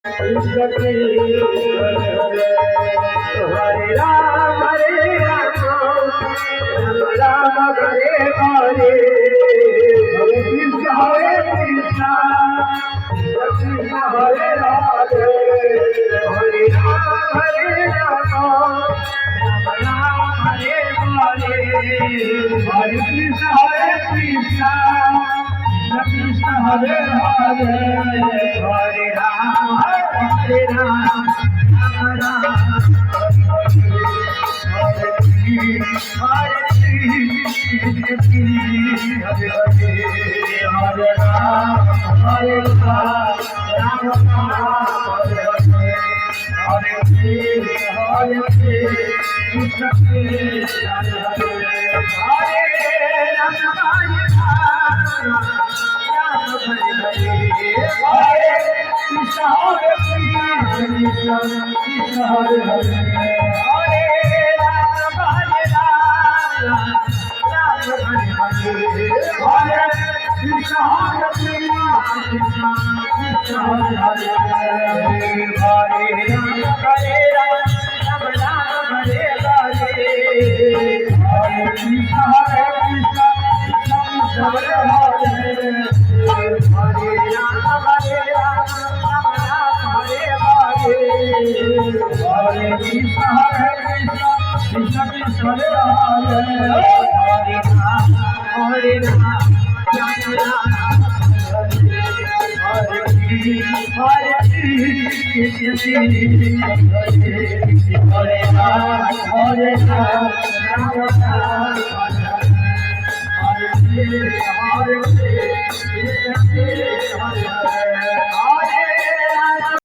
Krishna Hare Ram Ram Hare Hare Hare Krishna Krishna Hare Hare Hare Ram Ram Hare Hare Hare Krishna Krishna Krishna Hare Hare Hare Ram Ram Hare